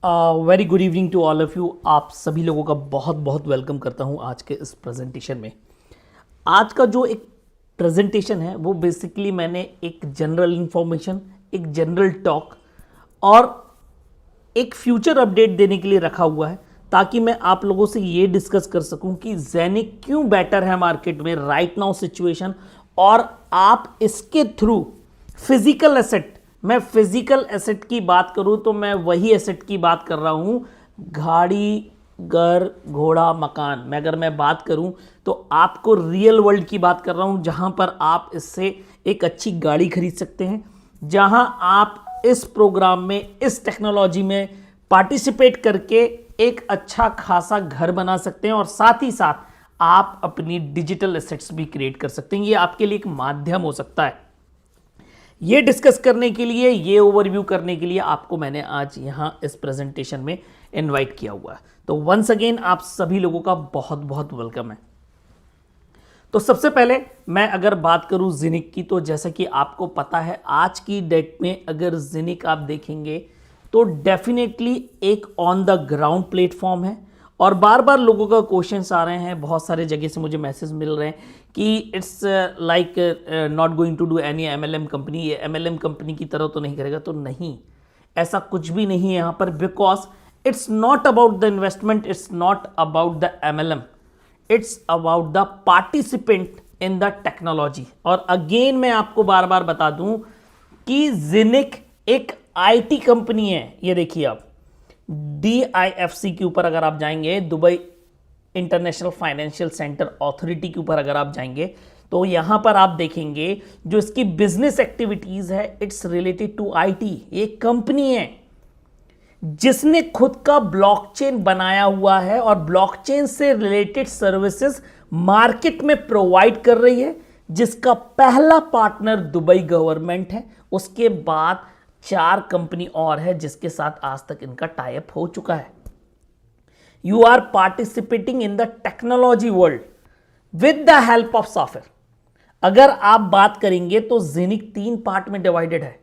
Very good evening to all of you. आप सभी लोगों का बहुत बहुत वेलकम करता हूं आज के इस प्रेजेंटेशन में। आज का जो एक प्रेजेंटेशन है वो बेसिकली मैंने एक जनरल इंफॉर्मेशन, एक जनरल टॉक और एक फ्यूचर अपडेट देने के लिए रखा हुआ है, ताकि मैं आप लोगों से ये डिस्कस कर सकूं कि ज़ेनिक क्यों बेटर है मार्केट में राइट नाउ सिचुएशन, और आप इसके थ्रू फिजिकल एसेट, मैं फिजिकल एसेट की बात करूं तो मैं वही एसेट की बात कर रहा हूं, गाड़ी, घर, घोड़ा, मकान। मैं अगर मैं बात करूं तो आपको रियल वर्ल्ड की बात कर रहा हूं, जहां पर आप इससे एक अच्छी गाड़ी खरीद सकते हैं, जहां आप इस प्रोग्राम में, इस टेक्नोलॉजी में पार्टिसिपेट करके एक अच्छा खासा घर बना सकते हैं, और साथ ही साथ आप अपनी डिजिटल एसेट्स भी क्रिएट कर सकते हैं। ये आपके लिए एक माध्यम हो सकता है। ये डिस्कस करने के लिए, ये ओवरव्यू करने के लिए आपको मैंने आज यहां इस प्रेजेंटेशन में इनवाइट किया हुआ है। तो वंस अगेन आप सभी लोगों का बहुत बहुत वेलकम है। तो सबसे पहले मैं अगर बात करूं ज़ेनिक की, तो जैसा कि आपको पता है आज की डेट में अगर ज़ेनिक आप देखेंगे तो डेफिनेटली एक ऑन द ग्राउंड प्लेटफॉर्म है। और बार बार लोगों का क्वेश्चंस आ रहे हैं, बहुत सारे जगह से मुझे मैसेज मिल रहे हैं कि it's like not going to do any MLM company, ये एमएलएम कंपनी की तरह तो नहीं करेगा। तो नहीं, ऐसा कुछ भी नहीं है यहाँ पर, because it's not about the investment, it's not about the MLM, it's about the participant in the technology. और अगेन मैं आपको बार बार बता दूं कि ज़ेनिक एक आईटी कंपनी है। ये देखिए आप DIFC के ऊपर अगर आप जाएंगे, Dubai international financial centre authority के ऊपर अगर आप जाएंगे, तो यहां पर आप देखेंगे जो इसकी बिजनेस एक्टिविटीज है, इट्स रिलेटेड टू आईटी। ये कंपनी है जिसने खुद का ब्लॉकचेन बनाया हुआ है और ब्लॉकचेन से रिलेटेड सर्विसेज मार्केट में प्रोवाइड कर रही है, जिसका पहला पार्टनर दुबई गवर्नमेंट है। उसके बाद 4 कंपनी और है जिसके साथ आज तक इनका टाई अप हो चुका है। You are participating in the technology world with the help of software. अगर आप बात करेंगे तो ज़ेनिक 3 पार्ट में डिवाइडेड है।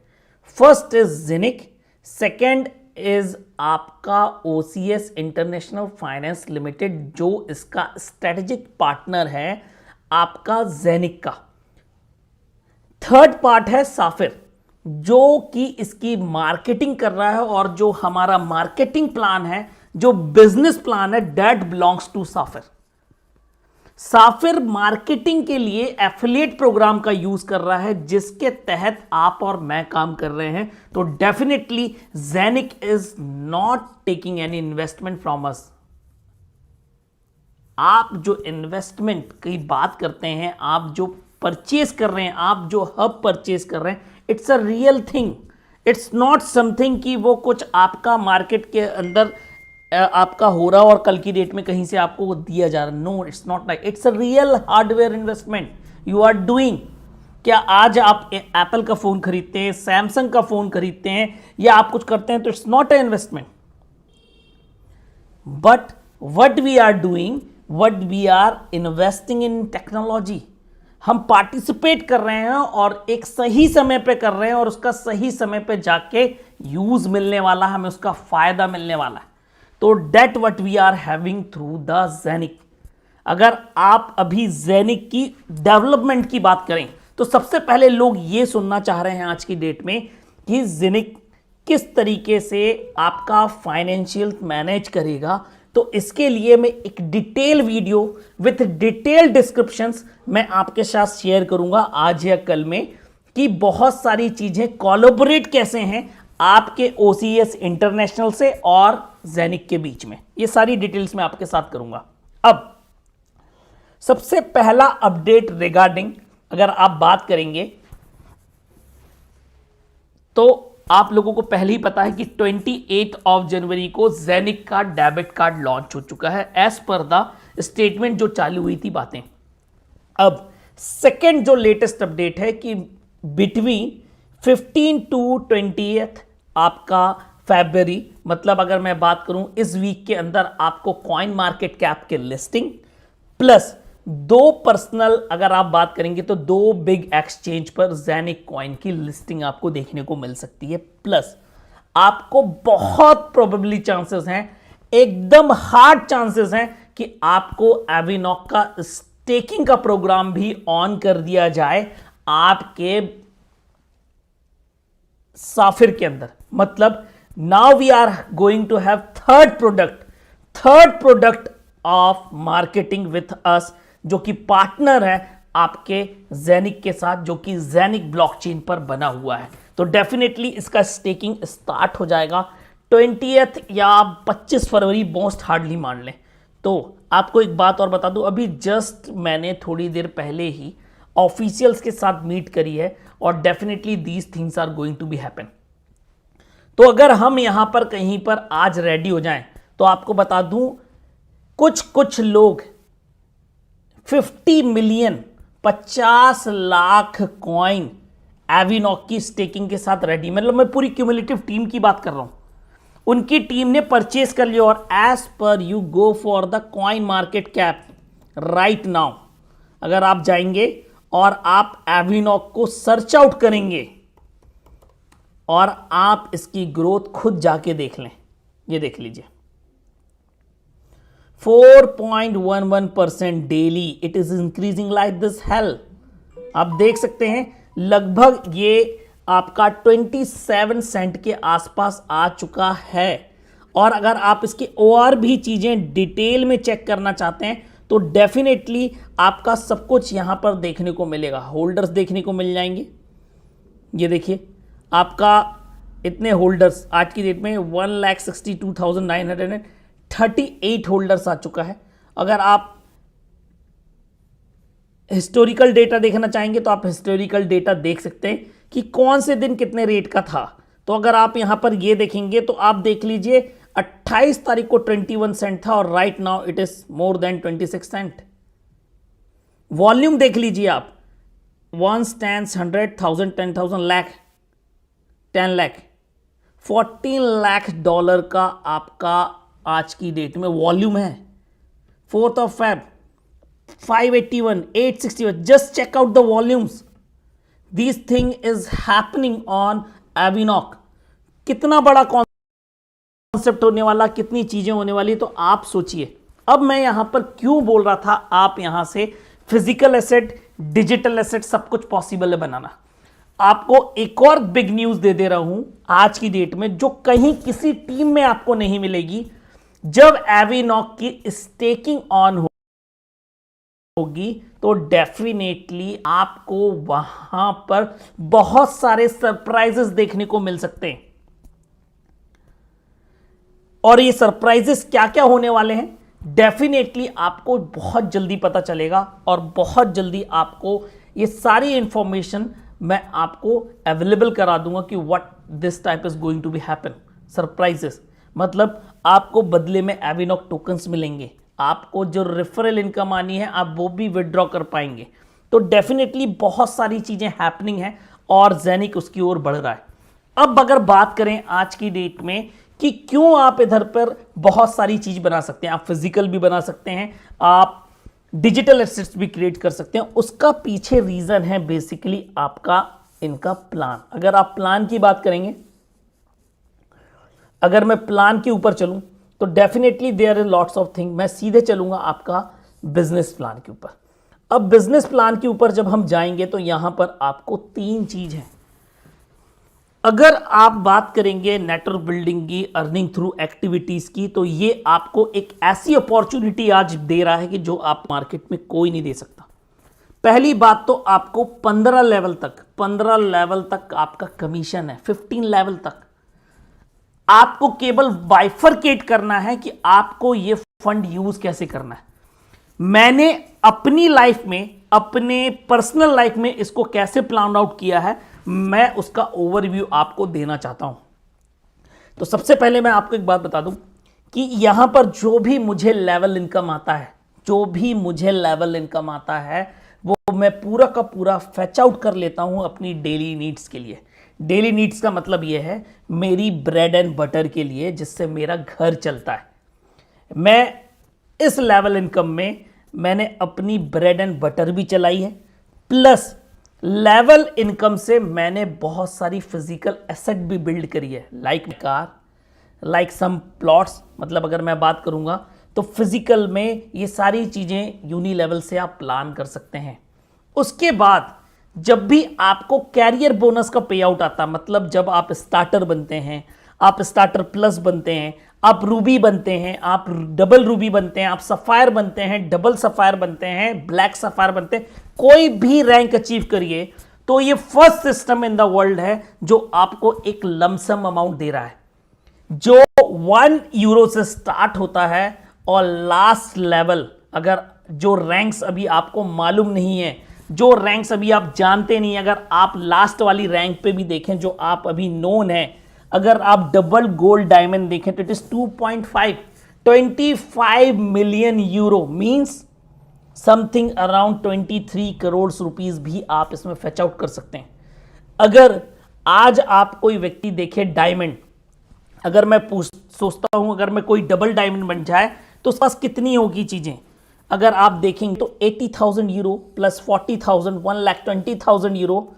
फर्स्ट इज ज़ेनिक, सेकेंड इज आपका OCS इंटरनेशनल फाइनेंस लिमिटेड, जो इसका स्ट्रेटेजिक पार्टनर है आपका ज़ेनिक का। थर्ड पार्ट है साफिर, जो कि इसकी मार्केटिंग कर रहा है, और जो हमारा मार्केटिंग प्लान है, जो बिजनेस प्लान है, दैट बिलोंग्स टू साफिर। साफिर मार्केटिंग के लिए एफिलिएट प्रोग्राम का यूज कर रहा है, जिसके तहत आप और मैं काम कर रहे हैं। तो definitely Zenic is not taking any investment from us. आप जो इन्वेस्टमेंट की बात करते हैं, आप जो परचेज कर रहे हैं, आप जो हब परचेज कर रहे हैं, it's a real thing. It's not something कि वो कुछ आपका मार्केट के अंदर आपका हो रहा और कल की डेट में कहीं से आपको वो दिया जा रहा। No, it's not like, it's a real hardware investment you are doing. क्या आज आप एप्पल का फोन खरीदते हैं, सैमसंग का फोन खरीदते हैं, या आप कुछ करते हैं, तो it's not a investment. But what we are doing, what we are investing in technology. हम पार्टिसिपेट कर रहे हैं और एक सही समय पे कर रहे हैं, और उसका सही समय पे जाके यूज मिलने वाला, हमें उसका फायदा मिलने वाला है। तो that what we are having through the Zenic. अगर आप अभी ज़ेनिक की डेवलपमेंट की बात करें, तो सबसे पहले लोग ये सुनना चाह रहे हैं आज की डेट में कि ज़ेनिक किस तरीके से आपका फाइनेंशियल मैनेज करेगा। तो इसके लिए मैं एक detail video with detail descriptions मैं आपके साथ शेयर करूंगा आज या कल में, कि बहुत सारी चीजें कोलैबोरेट कैसे हैं आपके OCS इंटरनेशनल से और ज़ेनिक के बीच में। ये सारी डिटेल्स मैं आपके साथ करूंगा। अब सबसे पहला अपडेट रिगार्डिंग अगर आप बात करेंगे, तो आप लोगों को पहले ही पता है कि 28 जनवरी को ज़ेनिक का डेबिट कार्ड लॉन्च हो चुका है, एज पर द स्टेटमेंट जो चालू हुई थी बातें। अब सेकेंड जो लेटेस्ट अपडेट है कि बिटवीन 15 to 20 आपका फरवरी, मतलब अगर मैं बात करूं इस वीक के अंदर आपको कॉइन मार्केट कैप के लिस्टिंग प्लस 2 पर्सनल, अगर आप बात करेंगे तो 2 बिग एक्सचेंज पर ज़ेनिक कॉइन की लिस्टिंग आपको देखने को मिल सकती है। प्लस आपको बहुत प्रोबेबली चांसेस हैं, एकदम हार्ड चांसेस हैं कि आपको एविनॉक का स्टेकिंग का प्रोग्राम भी ऑन कर दिया जाए आपके साफिर के अंदर। मतलब now we are going to have third product of marketing with us, जो कि पार्टनर है आपके जेनिक के साथ, जो कि जेनिक ब्लॉकचेन पर बना हुआ है। तो डेफिनेटली इसका स्टेकिंग स्टार्ट हो जाएगा 20 या 25 फरवरी मोस्ट हार्डली मान लें। तो आपको एक बात और बता दूं, अभी जस्ट मैंने थोड़ी देर पहले ही ऑफिशियल्स के साथ मीट करी है और definitely these things are going to be happen. तो अगर हम यहां पर कहीं पर आज रेडी हो जाएं तो आपको बता दूं, कुछ लोग 50 मिलियन 50 लाख कॉइन एविनॉक की स्टेकिंग के साथ रेडी। मतलब मैं पूरी क्यूमुलेटिव टीम की बात कर रहा हूं, उनकी टीम ने परचेस कर लिया और as per you go for the coin market cap right now, अगर आप जाएंगे और आप एविनॉक को सर्च आउट करेंगे और आप इसकी ग्रोथ खुद जाके देख लें, ये देख लीजिए 4.11% daily, it is increasing like this hello. आप देख सकते हैं लगभग ये आपका 27 सेंट के आसपास आ चुका है। और अगर आप इसकी और भी चीजें डिटेल में चेक करना चाहते हैं तो डेफिनेटली आपका सब कुछ यहां पर देखने को मिलेगा। होल्डर्स देखने को मिल जाएंगे, ये देखिए आपका इतने होल्डर्स आज की डेट में 1,62,938 होल्डर्स आ चुका है। अगर आप हिस्टोरिकल डेटा देखना चाहेंगे तो आप हिस्टोरिकल डेटा देख सकते हैं कि कौन से दिन कितने रेट का था। तो अगर आप यहां पर ये देखेंगे तो आप देख लीजिए 28 तारीख को 21 सेंट था और right now it is more than 26 cent. Volume देख लीजिए आप, 1 stands 100,000 10,000 लाख 10 लाख 14 लाख डॉलर का आपका आज की डेट में वॉल्यूम है। 4th of Feb 581 861, just check out the volumes, this thing is happening on Avinock. कितना बड़ा कॉन्सेप्ट होने वाला, कितनी चीजें होने वाली, तो आप सोचिए। अब मैं यहां पर क्यों बोल रहा था आप यहां से फिजिकल एसेट डिजिटल एसेट सब कुछ पॉसिबल है बनाना। आपको एक और बिग न्यूज दे दे रहा हूं आज की डेट में, जो कहीं किसी टीम में आपको नहीं मिलेगी। जब एविनॉक की स्टेकिंग ऑन होगी तो डेफिनेटली आपको वहां पर बहुत सारे सरप्राइजेस देखने को मिल सकते हैं। और ये सरप्राइजेस क्या क्या होने वाले हैं डेफिनेटली आपको बहुत जल्दी पता चलेगा और बहुत जल्दी आपको ये सारी इंफॉर्मेशन मैं आपको अवेलेबल करा दूंगा कि what this type is going to be happen. Surprises मतलब आपको बदले में एविनॉक टोकन्स मिलेंगे, आपको जो रेफरल इनकम आनी है आप वो भी विड्रॉ कर पाएंगे। तो डेफिनेटली बहुत सारी चीजें हैपनिंग है और जेनिक उसकी ओर बढ़ रहा है। अब अगर बात करें आज की डेट में कि क्यों आप इधर पर बहुत सारी चीज बना सकते हैं, आप फिजिकल भी बना सकते हैं, आप डिजिटल एसेट्स भी क्रिएट कर सकते हैं, उसका पीछे रीजन है बेसिकली आपका इनका प्लान। अगर आप प्लान की बात करेंगे, अगर मैं प्लान के ऊपर चलूं तो definitely there is lots of thing. मैं सीधे चलूंगा आपका बिजनेस प्लान के ऊपर। अब बिजनेस प्लान के ऊपर जब हम जाएंगे तो यहां पर आपको 3 चीज है। अगर आप बात करेंगे नेटवर्क बिल्डिंग की, अर्निंग थ्रू एक्टिविटीज की, तो ये आपको एक ऐसी अपॉर्चुनिटी आज दे रहा है कि जो आप मार्केट में कोई नहीं दे सकता। पहली बात तो आपको 15 लेवल तक आपका कमीशन है। 15 लेवल तक आपको केवल बाइफरकेट करना है कि आपको ये फंड यूज कैसे करना है। मैंने अपनी लाइफ में, अपने पर्सनल लाइफ में इसको कैसे प्लान आउट किया है, मैं उसका ओवरव्यू आपको देना चाहता हूं। तो सबसे पहले मैं आपको एक बात बता दूं कि यहां पर जो भी मुझे लेवल इनकम आता है वो मैं पूरा का पूरा फैच आउट कर लेता हूं अपनी डेली नीड्स के लिए। डेली नीड्स का मतलब यह है मेरी ब्रेड एंड बटर के लिए, जिससे मेरा घर चलता है। मैं इस लेवल इनकम में मैंने अपनी ब्रेड एंड बटर भी चलाई है, प्लस लेवल इनकम से मैंने बहुत सारी फिजिकल एसेट भी बिल्ड करी है, like car, like some plots. मतलब अगर मैं बात करूंगा तो फिजिकल में ये सारी चीजें यूनी लेवल से आप प्लान कर सकते हैं। उसके बाद जब भी आपको कैरियर बोनस का पे आउट आता, मतलब जब आप स्टार्टर बनते हैं, आप स्टार्टर प्लस बनते हैं, आप रूबी बनते हैं, आप डबल रूबी बनते हैं, आप सफायर बनते हैं, डबल सफायर बनते हैं, ब्लैक सफायर बनते हैं, कोई भी रैंक अचीव करिए, तो ये first system in the world है जो आपको एक लमसम अमाउंट दे रहा है, जो 1 यूरो से स्टार्ट होता है। और लास्ट लेवल, अगर जो रैंक्स अभी आपको मालूम नहीं है, जो रैंक्स अभी आप जानते नहीं, अगर आप लास्ट वाली रैंक पे भी देखें जो आप अभी नोन है, अगर आप डबल गोल्ड डायमंड देखें तो it is 2.5 25 million euro, means something around 23 crore rupees भी आप इसमें फेच आउट कर सकते हैं। अगर आज आप कोई व्यक्ति देखे डायमंड, अगर मैं सोचता हूं अगर मैं कोई डबल डायमंड बन जाए तो उसके पास कितनी होगी चीजें, अगर आप देखेंगे तो 80,000 यूरो प्लस 40,000 1,20,000 यूरो,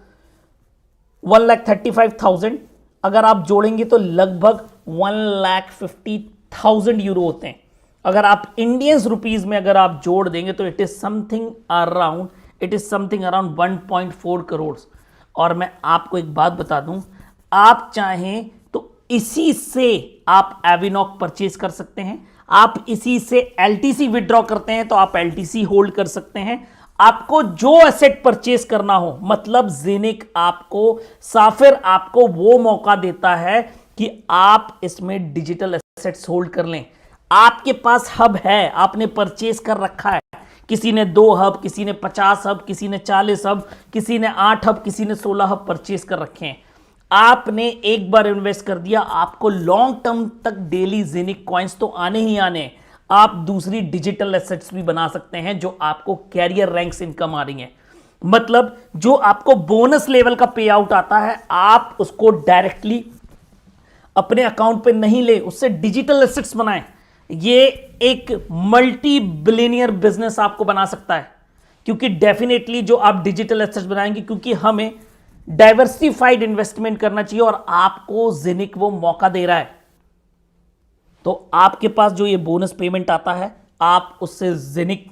1,35,000, अगर आप जोड़ेंगे तो लगभग 1,50,000 यूरो होते हैं। अगर आप इंडियंस रुपीज में अगर आप जोड़ देंगे तो it is something around 1.4 crore. और मैं आपको एक बात बता दूं, आप चाहें तो इसी से आप एविनॉक परचेज कर सकते हैं, आप इसी से एलटीसी विड्रॉ करते हैं तो आप एलटीसी होल्ड कर सकते हैं। आपको जो एसेट परचेज करना हो, मतलब जेनिक आपको, साफिर आपको वो मौका देता है कि आप इसमें डिजिटल एसेट्स होल्ड कर लें। आपके पास हब है, आपने परचेज कर रखा है, किसी ने 2 हब, किसी ने 50 हब, किसी ने 40 हब, किसी ने 8 हब, किसी ने 16 हब परचेज कर रखे हैं। आपने एक बार इन्वेस्ट कर दिया, आपको लॉन्ग टर्म तक डेली जेनिक कॉइन्स तो आने ही आने। आप दूसरी डिजिटल एसेट्स भी बना सकते हैं जो आपको कैरियर रैंक्स इनकम आ रही है, मतलब जो आपको बोनस लेवल का पे आउट आता है, आप उसको डायरेक्टली अपने अकाउंट पे नहीं ले, उससे डिजिटल एसेट्स बनाएं। ये एक मल्टी बिलियनियर बिजनेस आपको बना सकता है, क्योंकि डेफिनेटली जो आप डिजिटल एसेट्स बनाएंगे, क्योंकि हमें डाइवर्सिफाइड इन्वेस्टमेंट करना चाहिए और आपको जेनिक वो मौका दे रहा है। तो आपके पास जो ये बोनस पेमेंट आता है, आप उससे जेनिक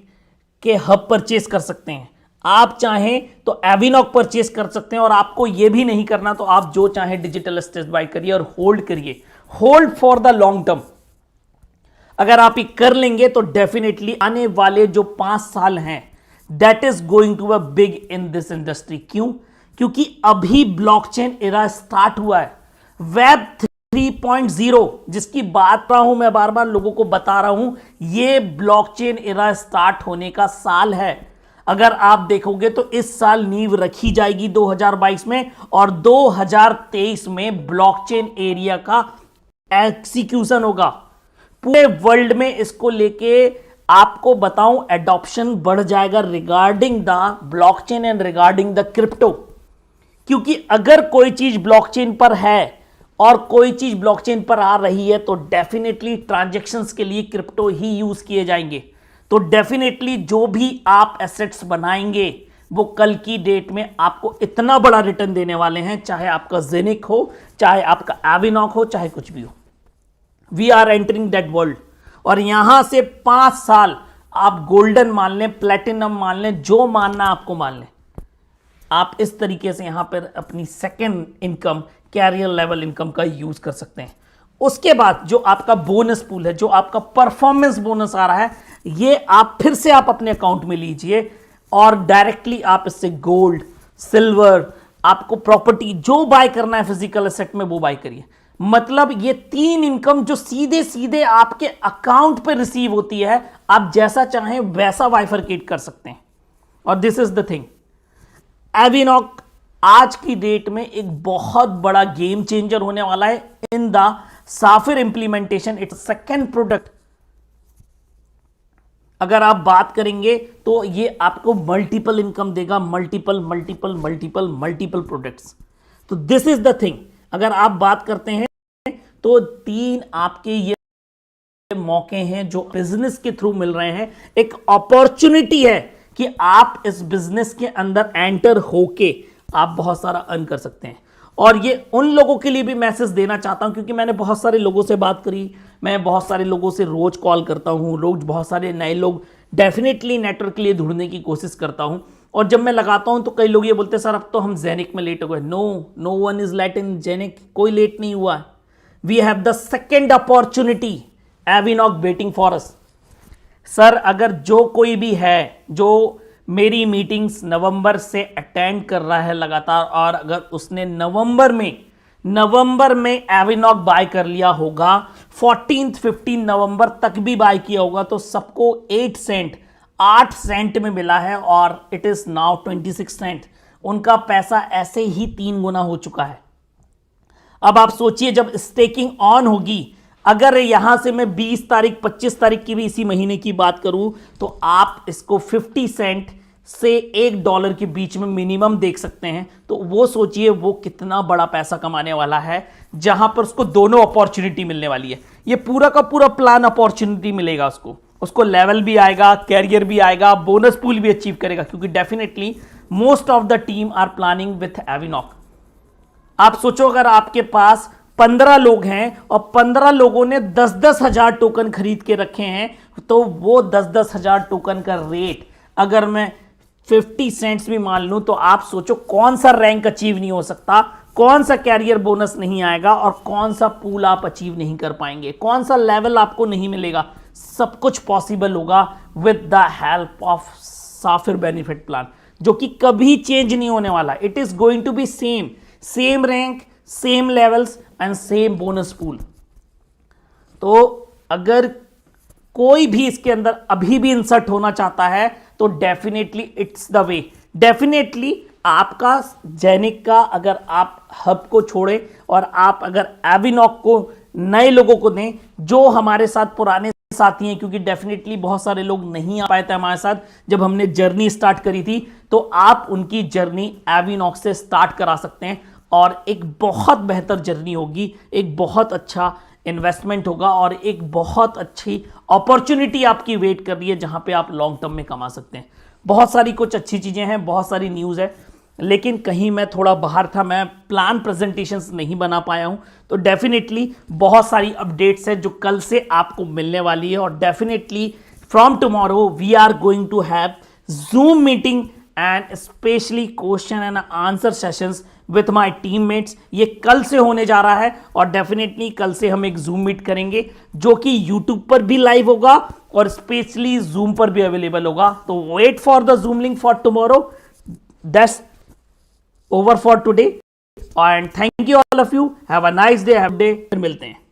के हब परचेज कर सकते हैं। आप चाहें तो एविनॉक परचेज कर सकते हैं, और आपको ये भी नहीं करना तो आप जो चाहें डिजिटल एसेट्स बाय करिए और होल्ड करिए, hold for the long term. अगर आप ये कर लेंगे तो डेफिनेटली आने वाले जो 5 साल हैं, that is going to be big in this industry. क्यों? क्योंकि अभी ब्लॉकचेन एरा स्टार्ट हुआ है। वेब 3.0 जिसकी बात रहा हूं, मैं बार बार लोगों को बता रहा हूं, ये ब्लॉकचेन एरा स्टार्ट होने का साल है। अगर आप देखोगे तो इस साल नींव रखी जाएगी 2022 में, और 2023 में ब्लॉकचेन एरिया का एग्जीक्यूशन होगा पूरे वर्ल्ड में। इसको लेके आपको बताऊं, एडॉप्शन बढ़ जाएगा regarding the blockchain and regarding the crypto. क्योंकि अगर कोई चीज ब्लॉकचेन पर है और कोई चीज ब्लॉकचेन पर आ रही है तो डेफिनेटली ट्रांजैक्शंस के लिए क्रिप्टो ही यूज किए जाएंगे। तो डेफिनेटली जो भी आप एसेट्स बनाएंगे वो कल की डेट में आपको इतना बड़ा रिटर्न देने वाले हैं, चाहे आपका जेनिक हो, चाहे आपका एविनॉक हो, चाहे कुछ भी हो। We are entering that world, और यहां से 5 साल आप गोल्डन मान लें, प्लेटिनम मान लें, जो मानना आपको मान लें, आप इस तरीके से यहां पर अपनी second income, career level income का यूज कर सकते हैं। उसके बाद जो आपका बोनस पूल है, जो आपका परफॉर्मेंस बोनस आ रहा है, ये आप फिर से आप अपने अकाउंट में लीजिए और डायरेक्टली आप इससे गोल्ड, सिल्वर, आपको प्रॉपर्टी जो बाय करना है फिजिकल एसेट में वो बाय करिए। मतलब ये 3 इनकम जो सीधे सीधे आपके अकाउंट पे रिसीव होती है, आप जैसा चाहें वैसा बाइफरकेट कर सकते हैं। और दिस इज द थिंग, एविनॉक आज की डेट में एक बहुत बड़ा गेम चेंजर होने वाला है in the Saphir implementation. It's second product. अगर आप बात करेंगे तो ये आपको मल्टीपल इनकम देगा, multiple multiple multiple multiple products. तो दिस इज द थिंग। अगर आप बात करते हैं तो 3 आपके ये मौके हैं जो बिजनेस के थ्रू मिल रहे हैं। एक अपॉर्चुनिटी है कि आप इस बिजनेस के अंदर एंटर होके आप बहुत सारा अर्न कर सकते हैं। और ये उन लोगों के लिए भी मैसेज देना चाहता हूं, क्योंकि मैंने बहुत सारे लोगों से बात करी, मैं बहुत सारे लोगों से रोज कॉल करता हूं, रोज बहुत सारे नए लोग डेफिनेटली नेटवर्क के लिए ढूंढने की कोशिश करता हूं। और जब मैं लगाता हूं तो कई लोग ये बोलते हैं सर अब तो हम जेनिक में लेट हो गए। No one is late in Zenic, कोई लेट नहीं हुआ। We have the second opportunity, Avinock waiting for us. Sir अगर जो कोई भी है जो मेरी मीटिंग्स नवंबर से अटेंड कर रहा है लगातार, और अगर उसने नवंबर में एविनॉक बाय कर लिया होगा, 14-15 नवंबर तक भी बाय किया होगा, तो सबको 8 सेंट में मिला है और इट इज नाउ 26 सेंट। उनका पैसा ऐसे ही 3 गुना हो चुका है। अब आप सोचिए जब स्टेकिंग ऑन होगी, अगर यहां से मैं 20 तारीख 25 तारीख की भी इसी महीने की बात करूं, तो आप इसको 50 सेंट से $1 के बीच में मिनिमम देख सकते हैं। तो वो सोचिए वो कितना बड़ा पैसा कमाने वाला है, जहां पर उसको दोनों अपॉर्चुनिटी मिलने वाली है। ये पूरा का पूरा प्लान अपॉर्चुनिटी मिलेगा उसको लेवल भी आएगा, कैरियर भी आएगा, बोनस पूल भी अचीव करेगा, क्योंकि definitely most of the team are planning with Avinock. आप सोचो अगर आपके पास 15 लोग हैं और 15 लोगों ने 10-10 हजार टोकन खरीद के रखे हैं, तो वो 10-10 हजार टोकन का रेट अगर मैं 50 सेंट्स भी मान लूं, तो आप सोचो कौन सा रैंक अचीव नहीं हो सकता, कौन सा कैरियर बोनस नहीं आएगा, और कौन सा पूल आप अचीव नहीं कर पाएंगे, कौन सा लेवल आपको नहीं मिलेगा। सब कुछ पॉसिबल होगा with the help of Saphir benefit plan, जो कि कभी चेंज नहीं होने वाला। It is going to be same rank, same levels and same bonus pool. तो अगर कोई भी इसके अंदर अभी भी इंसर्ट होना चाहता है, तो definitely it's the way. Definitely आपका जेनिक का अगर आप हब को छोड़े और आप अगर एविनॉक को नए लोगों को दें, जो हमारे साथ पुराने साथी हैं, क्योंकि डेफिनेटली बहुत सारे लोग नहीं आ पाए थे हमारे साथ जब हमने जर्नी स्टार्ट करी थी, तो आप उनकी जर्नी एविनॉक से स्टार्ट करा सकते हैं और एक बहुत बेहतर जर्नी होगी, एक बहुत अच्छा इन्वेस्टमेंट होगा और एक बहुत अच्छी अपॉर्चुनिटी आपकी वेट कर रही है, जहां पे आप लॉन्ग टर्म में कमा सकते हैं। बहुत सारी कुछ अच्छी चीजें हैं, बहुत सारी न्यूज़ है, लेकिन कहीं मैं थोड़ा बाहर था, मैं प्लान प्रेजेंटेशंस नहीं बना पाया हूं। तो डेफिनेटली बहुत सारी अपडेट्स है जो कल से आपको मिलने वाली है, और definitely from tomorrow we are going to have Zoom meeting and specially question and answer sessions with my teammates. ये कल से होने जा रहा है और डेफिनेटली कल से हम एक जूम मीट करेंगे जो कि यूट्यूब पर भी लाइव होगा और स्पेशली जूम पर भी अवेलेबल होगा। तो wait for the Zoom link for tomorrow. That's over for today and thank you all of you. Have a nice day. Have a day. फिर मिलते हैं।